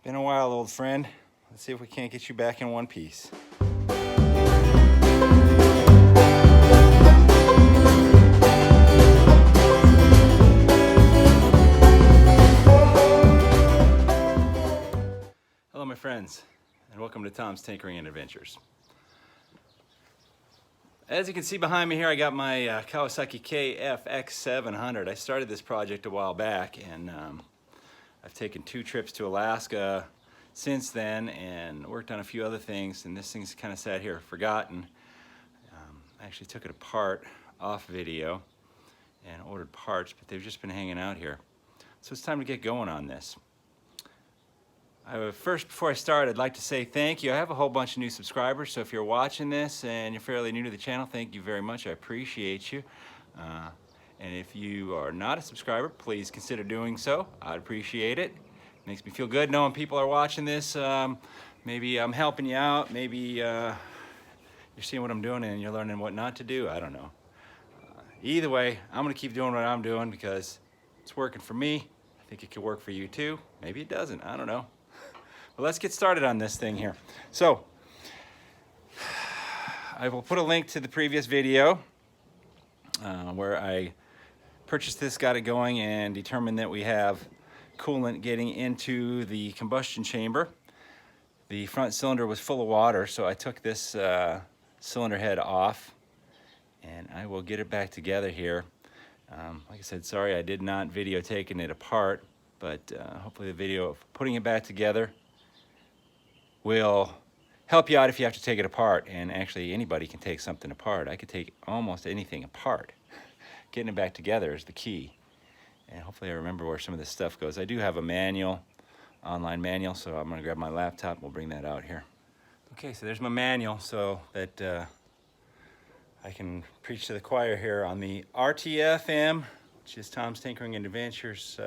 Been a while, old friend. Let's see if we can't get you back in one piece. Hello, my friends, and welcome to Tom's Tinkering and Adventures. As you can see behind me here, I got my Kawasaki KFX700. I started this project a while back, and I've taken 2 trips to Alaska since then and worked on a few other things, and this thing's kind of sat here forgotten. I actually took it apart off video and ordered parts, but they've just been hanging out here. So it's time to get going on this. First, before I start, I'd like to say thank you. I have a whole bunch of new subscribers, so if you're watching this and you're fairly new to the channel, thank you very much. I appreciate you. And if you are not a subscriber, please consider doing so. I'd appreciate it. Makes me feel good knowing people are watching this. Maybe I'm helping you out. Maybe you're seeing what I'm doing and you're learning what not to do. I don't know. Either way, I'm going to keep doing what I'm doing because it's working for me. I think it could work for you too. Maybe it doesn't. I don't know. Well, let's get started on this thing here. So, I will put a link to the previous video where I purchased this, got it going, and determined that we have coolant getting into the combustion chamber. The front cylinder was full of water, so I took this cylinder head off, and I will get it back together here. Like I said, sorry I did not video taking it apart, but hopefully the video of putting it back together will help you out if you have to take it apart. And actually anybody can take something apart. I could take almost anything apart. Getting it back together is the key. And hopefully I remember where some of this stuff goes. I do have a manual, online manual, so I'm gonna grab my laptop and we'll bring that out here. Okay, so there's my manual so that I can preach to the choir here on the RTFM, which is Tom's Tinkering and Adventures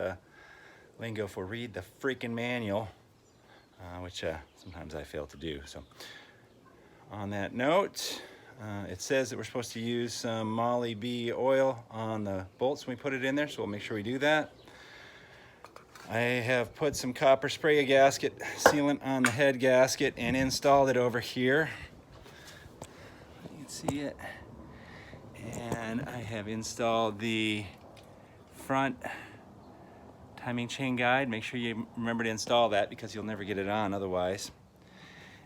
lingo for read the freaking manual. Which sometimes I fail to do. So on that note, it says that we're supposed to use some Molly B oil on the bolts when we put it in there, so we'll make sure we do that. I have put some copper spray gasket sealant on the head gasket and installed it over here. You can see it. And I have installed the front timing chain guide. Make sure you remember to install that because you'll never get it on otherwise.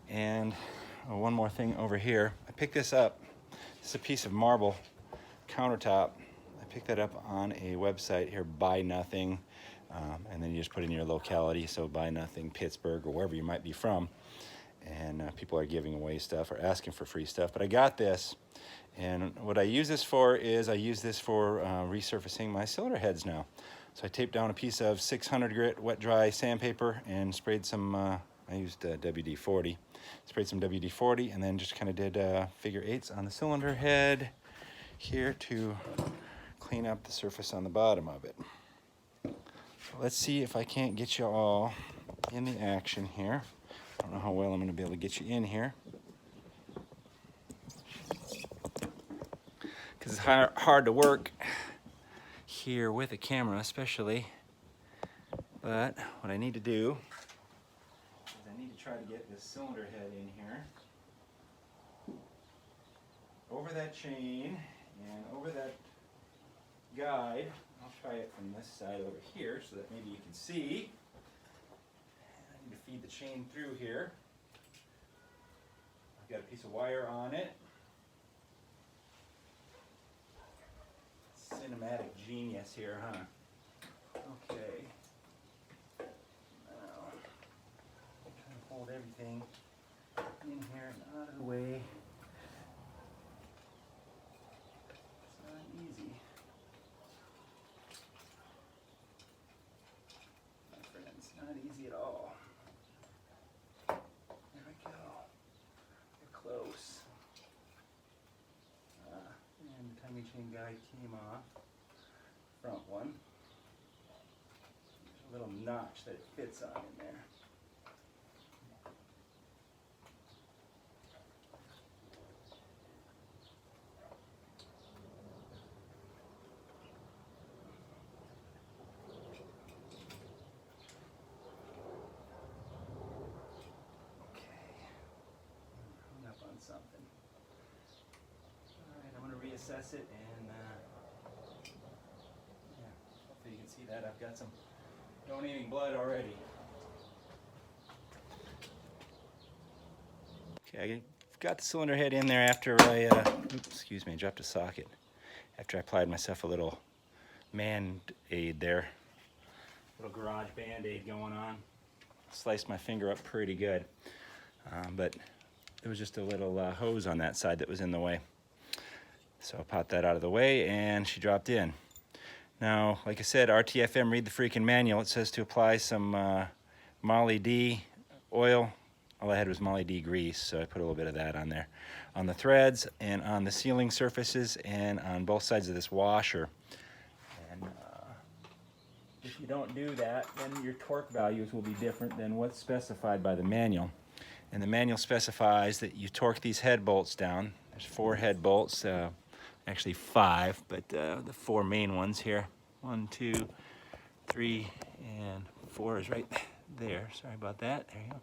And one more thing over here. I picked this up. This is a piece of marble countertop. I picked that up on a website here, Buy Nothing. And then you just put in your locality, so Buy Nothing, Pittsburgh, or wherever you might be from. And people are giving away stuff or asking for free stuff. But I got this. And what I use this for is I use this for resurfacing my cylinder heads now. So I taped down a piece of 600 grit wet dry sandpaper and sprayed some, I used WD-40. Sprayed some WD-40 and then just kind of did figure 8s on the cylinder head here to clean up the surface on the bottom of it. So let's see if I can't get you all in the action here. I don't know how well I'm going to be able to get you in here, because it's hard to work here with a camera especially. But what I need to do is I need to try to get this cylinder head in here over that chain and over that guide. I'll try it from this side over here so that maybe you can see. I need to feed the chain through here. I've got a piece of wire on it. Cinematic genius here, huh? Okay. Now, I'm trying to hold everything in here and out of the way. It's not easy. My friends, not easy at all. There we go. We're close. And the timing chain guide came off. Front one. There's a little notch that it fits on in there. access it, and yeah, hopefully you can see that. I've got some donating blood already. Okay, I've got the cylinder head in there after I, oops, excuse me, I dropped a socket. After I applied myself a little Band-Aid there. Little garage Band-Aid going on. Sliced my finger up pretty good. But there was just a little hose on that side that was in the way. So I popped that out of the way and she dropped in. Now, like I said, RTFM, read the freaking manual. It says to apply some Molly D oil. All I had was Molly D grease, so I put a little bit of that on there. On the threads and on the sealing surfaces and on both sides of this washer. And if you don't do that, then your torque values will be different than what's specified by the manual. And the manual specifies that you torque these head bolts down. There's 4 head bolts, actually 5, but the 4 main ones here. 1, 2, 3, and 4 is right there. Sorry about that. There you go.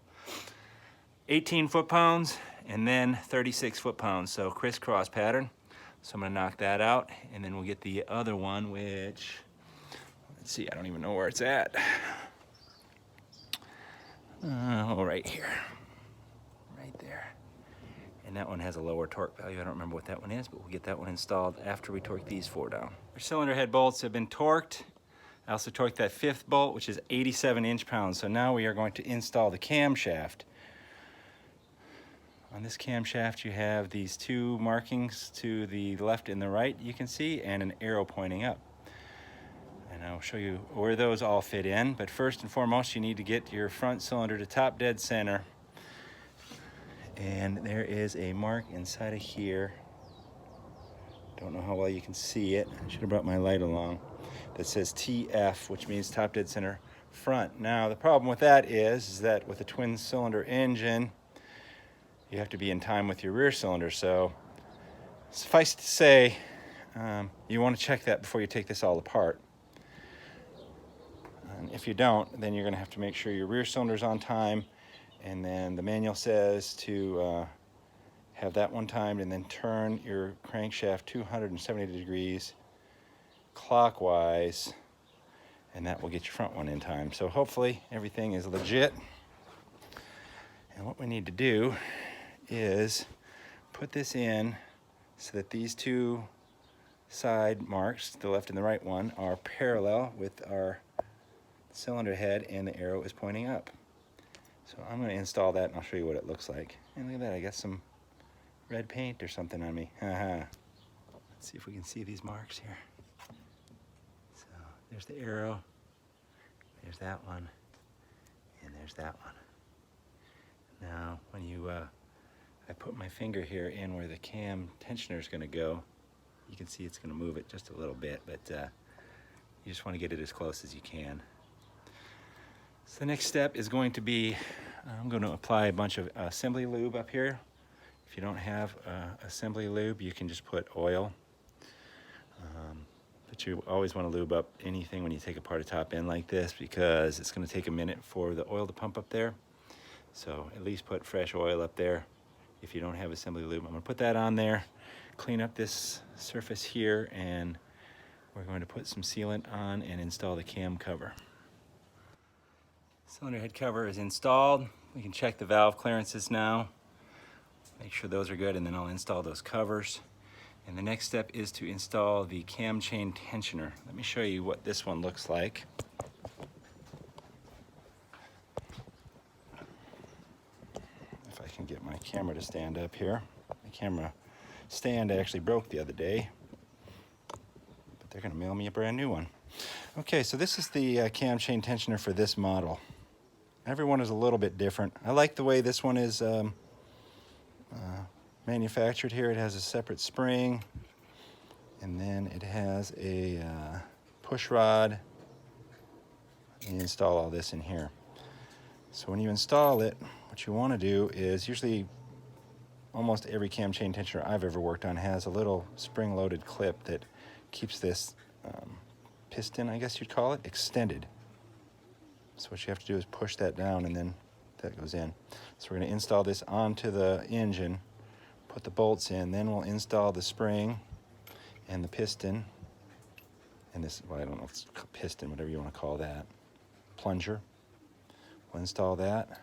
18 foot-pounds and then 36 foot-pounds, so crisscross pattern. So I'm gonna knock that out, and then we'll get the other one, which, let's see, I don't even know where it's at. Oh, right here, right there. And that one has a lower torque value. I don't remember what that one is, but we'll get that one installed after we torque these 4 down. Our cylinder head bolts have been torqued. I also torqued that 5th bolt, which is 87 inch-pounds. So now we are going to install the camshaft. On this camshaft, you have these 2 markings to the left and the right, you can see, and an arrow pointing up. And I'll show you where those all fit in. But first and foremost, you need to get your front cylinder to top dead center. And there is a mark inside of here. Don't know how well you can see it. I should have brought my light along. That says TF, which means top dead center front. Now, the problem with that is that with a twin cylinder engine, you have to be in time with your rear cylinder. So suffice to say, you want to check that before you take this all apart. And if you don't, then you're going to have to make sure your rear cylinder's on time, and then the manual says to have that one timed and then turn your crankshaft 270 degrees clockwise, and that will get your front one in time. So hopefully everything is legit. And what we need to do is put this in so that these 2 side marks, the left and the right one, are parallel with our cylinder head, and the arrow is pointing up. So I'm going to install that and I'll show you what it looks like. And look at that, I got some red paint or something on me. Let's see if we can see these marks here. So there's the arrow, there's that one, and there's that one. Now when you I put my finger here in where the cam tensioner is going to go, you can see it's going to move it just a little bit, but you just want to get it as close as you can. So the next step is going to be, I'm going to apply a bunch of assembly lube up here. If you don't have assembly lube, you can just put oil. But you always want to lube up anything when you take apart a top end like this, because it's going to take a minute for the oil to pump up there. So at least put fresh oil up there if you don't have assembly lube. I'm going to put that on there, clean up this surface here, and we're going to put some sealant on and install the cam cover. Cylinder head cover is installed. We can check the valve clearances now. Make sure those are good, and then I'll install those covers. And the next step is to install the cam chain tensioner. Let me show you what this one looks like. If I can get my camera to stand up here. My camera stand actually broke the other day, but they're gonna mail me a brand new one. Okay, so this is the cam chain tensioner for this model. Every one is a little bit different. I like the way this one is manufactured here. It has a separate spring, and then it has a push rod, and you install all this in here. So when you install it, what you want to do is, usually almost every cam chain tensioner I've ever worked on has a little spring-loaded clip that keeps this piston, I guess you'd call it, extended. So what you have to do is push that down, and then that goes in. So we're going to install this onto the engine, put the bolts in, then we'll install the spring, and the piston, and this, well, I don't know if it's a piston, whatever you want to call that, plunger. We'll install that.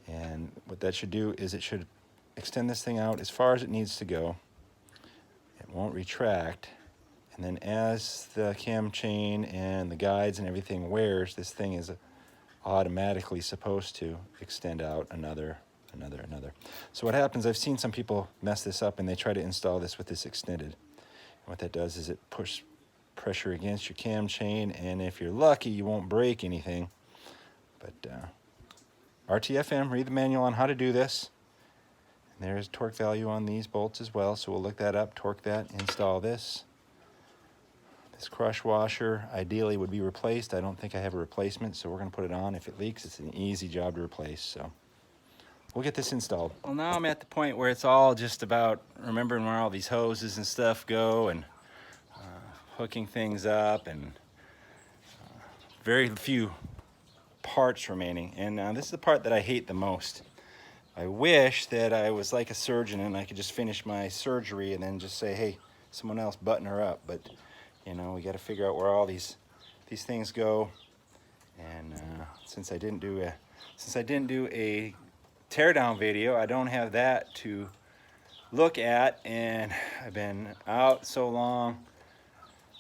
And what that should do is it should extend this thing out as far as it needs to go. It won't retract. And then as the cam chain and the guides and everything wears, this thing is automatically supposed to extend out another. So what happens, I've seen some people mess this up and they try to install this with this extended. And what that does is it pushes pressure against your cam chain, and if you're lucky, you won't break anything. But RTFM, read the manual on how to do this. And there's torque value on these bolts as well, so we'll look that up, torque that, install this. This crush washer ideally would be replaced. I don't think I have a replacement, so we're going to put it on. If it leaks, it's an easy job to replace. So we'll get this installed. Well, now I'm at the point where it's all just about remembering where all these hoses and stuff go, and hooking things up, and very few parts remaining. And this is the part that I hate the most. I wish that I was like a surgeon and I could just finish my surgery and then just say, hey, someone else button her up. But you know, we got to figure out where all these things go. And since I didn't do a teardown video, I don't have that to look at, and I've been out so long,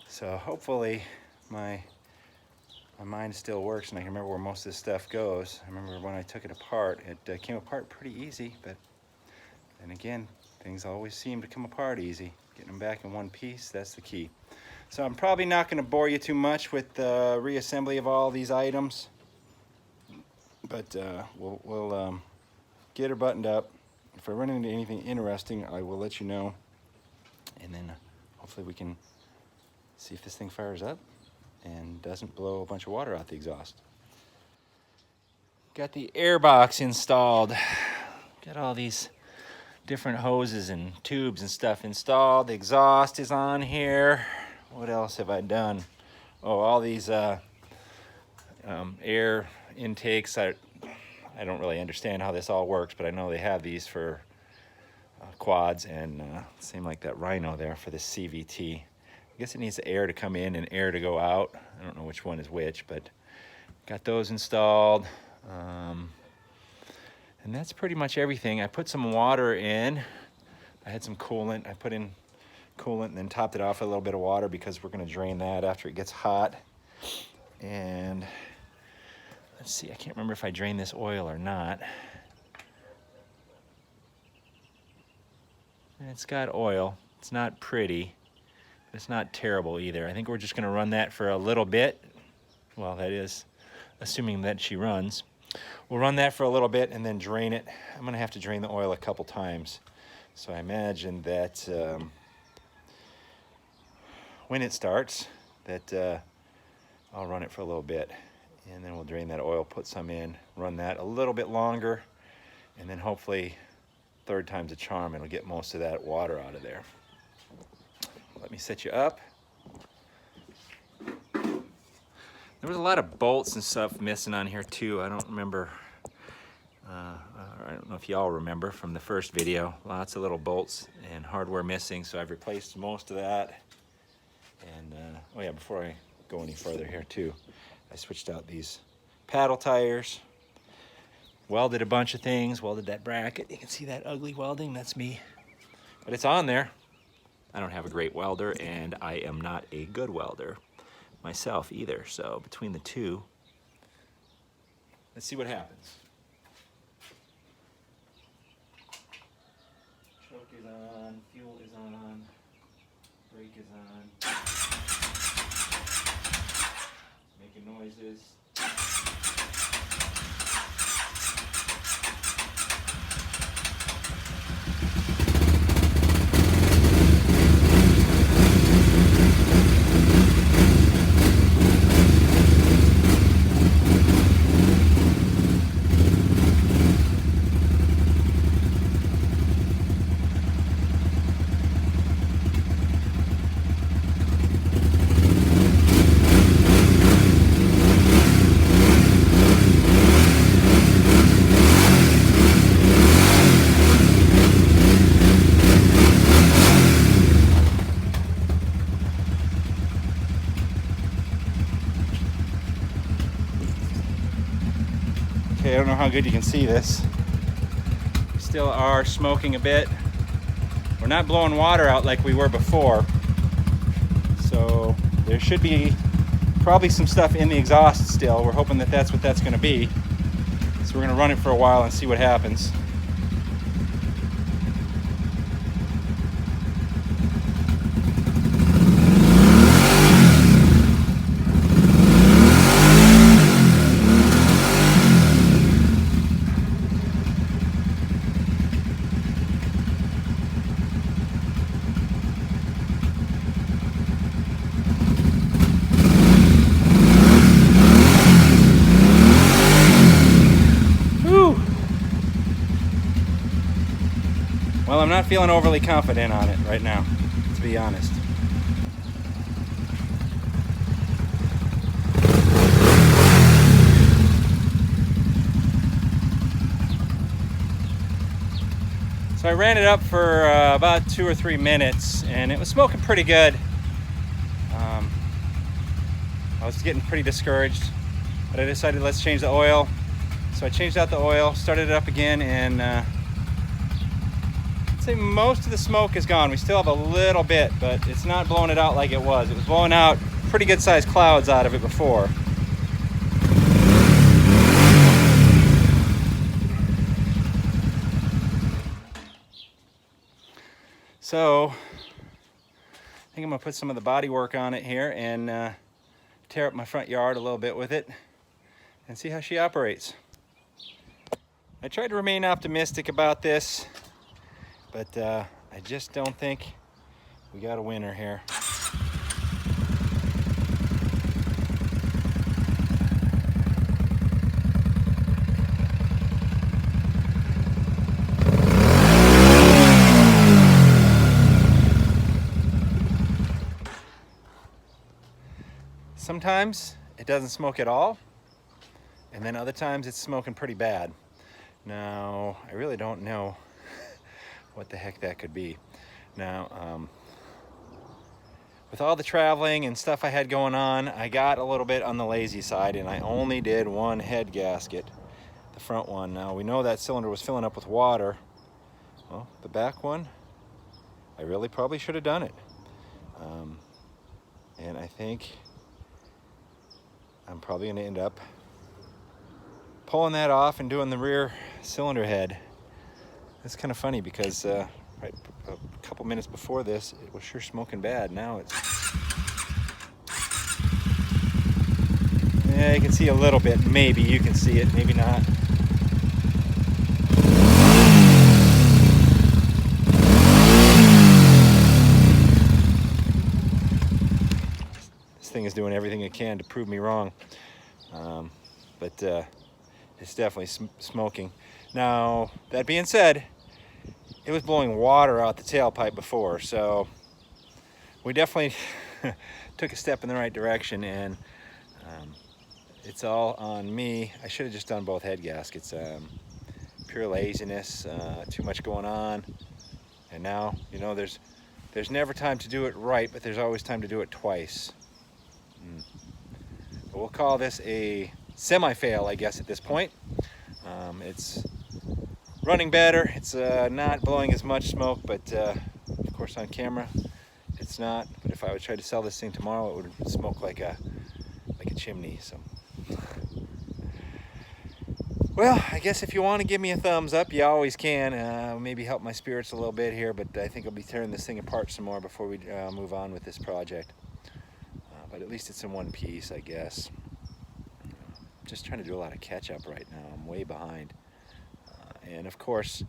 so hopefully my mind still works and I can remember where most of this stuff goes. I remember when I took it apart, it came apart pretty easy, but then again, things always seem to come apart easy. Getting them back in one piece, that's the key. So I'm probably not going to bore you too much with the reassembly of all these items, but we'll get her buttoned up. If I run into anything interesting, I will let you know, and then hopefully we can see if this thing fires up and doesn't blow a bunch of water out the exhaust. Got the air box installed. Got all these different hoses and tubes and stuff installed. The exhaust is on here. What else have I done? Oh, all these air intakes. I don't really understand how this all works, but I know they have these for quads, and same like that Rhino there for this CVT. I guess it needs the air to come in and air to go out. I don't know which one is which, but got those installed. And that's pretty much everything. I put some water in. I had some coolant. I put in coolant and then topped it off with a little bit of water because we're going to drain that after it gets hot. And let's see, I can't remember if I drained this oil or not. And it's got oil. It's not pretty, but it's not terrible either. I think we're just going to run that for a little bit. Well, that is assuming that she runs. We'll run that for a little bit and then drain it. I'm going to have to drain the oil a couple times. So I imagine that when it starts, that I'll run it for a little bit. And then we'll drain that oil, put some in, run that a little bit longer, and then hopefully third time's a charm, and it'll get most of that water out of there. Let me set you up. There was a lot of bolts and stuff missing on here too. I don't remember, I don't know if y'all remember from the first video. Lots of little bolts and hardware missing, so I've replaced most of that. And oh yeah, before I go any further here too, I switched out these paddle tires, welded a bunch of things, welded that bracket. You can see that ugly welding, that's me. But it's on there. I don't have a great welder, and I am not a good welder myself either. So between the two, let's see what happens. Choke is on, fuel is on, brake is on. Making noises. Okay, I don't know how good you can see this. Still are smoking a bit. We're not blowing water out like we were before. So there should be probably some stuff in the exhaust still. We're hoping that that's what that's going to be. So we're going to run it for a while and see what happens. Well, I'm not feeling overly confident on it right now, to be honest. So I ran it up for about 2 or 3 minutes, and it was smoking pretty good. I was getting pretty discouraged, but I decided let's change the oil. So I changed out the oil, started it up again, and I'd say most of the smoke is gone. We still have a little bit, but it's not blowing it out like it was. It was blowing out pretty good sized clouds out of it before. So I think I'm gonna put some of the body work on it here and tear up my front yard a little bit with it and see how she operates. I tried to remain optimistic about this, but I just don't think we got a winner here. Sometimes it doesn't smoke at all, and then other times it's smoking pretty bad. Now, I really don't know what the heck that could be. Now, with all the traveling and stuff I had going on, I got a little bit on the lazy side, and I only did one head gasket, the front one. Now, we know that cylinder was filling up with water. Well, the back one, I really probably should have done it. And I think I'm probably going to end up pulling that off and doing the rear cylinder head. It's kind of funny because right a couple minutes before this, it was sure smoking bad. Now it's... Yeah, you can see a little bit. Maybe you can see it, maybe not. This thing is doing everything it can to prove me wrong. But it's definitely smoking. Now, that being said, it was blowing water out the tailpipe before, so we definitely took a step in the right direction, and it's all on me. I should have just done both head gaskets. Pure laziness, too much going on, and now, you know, there's never time to do it right, but there's always time to do it twice. But we'll call this a semi-fail, I guess, at this point. It's running better. It's not blowing as much smoke, but of course on camera it's not. But if I would try to sell this thing tomorrow, it would smoke like a chimney. So, well, I guess if you want to give me a thumbs up, you always can. Maybe help my spirits a little bit here, but I think I'll be tearing this thing apart some more before we move on with this project. But at least it's in one piece, I guess. Just trying to do a lot of catch up right now. I'm way behind. And of course,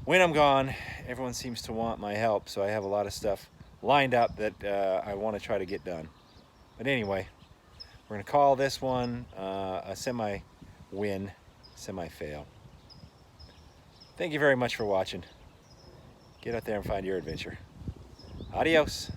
when I'm gone, everyone seems to want my help, so I have a lot of stuff lined up that I want to try to get done. But anyway, we're going to call this one a semi-win, semi-fail. Thank you very much for watching. Get out there and find your adventure. Adios.